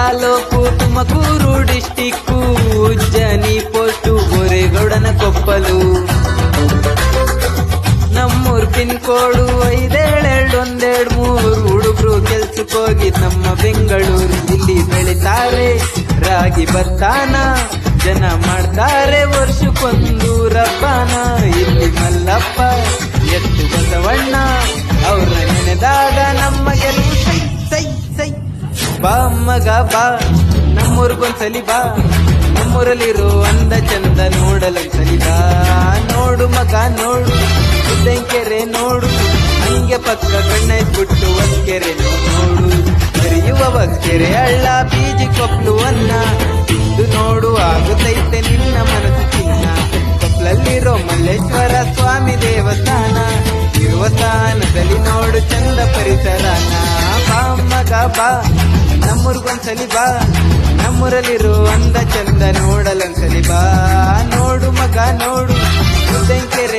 Taluk Tumakuru district Ujjani post ಗೋರೆಗೌಡನ ಕೊಪ್ಪಲು. ನಮ್ಮೂರ್ pin ಕೋಡು 571213. ಹುಡುಗರು ಕೆಲ್ಸಕ್ಕೋಗಿ ನಮ್ಮ ಬೆಂಗಳೂರು. ಇಲ್ಲಿ ಬೆಳಿತಾರೆ ರಾಗಿ ಭತ್ತಾನ, ಜನ ಮಾಡ್ತಾರೆ ವರ್ಷಕ್ಕೊಂದು ರಬ್ಬಾನ. ಇಲ್ಲಿ ಮಲ್ಲಪ್ಪ ಎತ್ತು ಬಸವಣ್ಣ ಅವ್ರ ನೆನೆದಾಗ ನಮ್ಮ ಗೆಲುವು ಸೈ ಸೈ ಸೈ. ಬಾ ಮಗ ಬಾ ನಮ್ಮೂರ್ಗೊಂದ್ಸಲಿ ಬಾ, ನಮ್ಮೂರಲ್ಲಿರೋ ಅಂದ ಚಂದ ನೋಡಲೊಂದ್ಸಲಿ ಬಾ. ನೋಡು ಮಗ ನೋಡು ಕೆರೆ ನೋಡು, ಹಂಗೆ ಪಕ್ಕ ಕಣ್ಣೈಸ್ಬಿಟ್ಟು ಒಂದ್ ಕೆರೆ ನೋಡು. ಹರಿಯುವ ಕೆರೆ ಹಳ್ಳ ಬೀಜಿ ಕೊಪ್ಲು ಅನ್ನ, ಇದು ನೋಡು ಆಗುತ್ತೈತೆ ನಿನ್ನ ಮನಸ್ಸು ಚಿನ್ನ. ಕೊಪ್ಲಲ್ಲಿರೋ ಮಲ್ಲೇಶ್ವರ ಸ್ವಾಮಿ ದೇವಸ್ಥಾನ, ಇರುವ ಸ್ಥಾನದಲ್ಲಿ ನೋಡು ಚಂದ ಪರಿಸರನ. ಬಾ ಮಗ ಬಾ ನಮ್ಮೂರ್ಗೊಂದ್ಸಲಿ ಬಾ, ನಮ್ಮೂರಲ್ಲಿರೋ ಅಂದ ಚಂದ ನೋಡಲೊಂದ್ಸಲಿ ಬಾ. ನೋಡು ಮಗ ನೋಡು ಕೆರೆ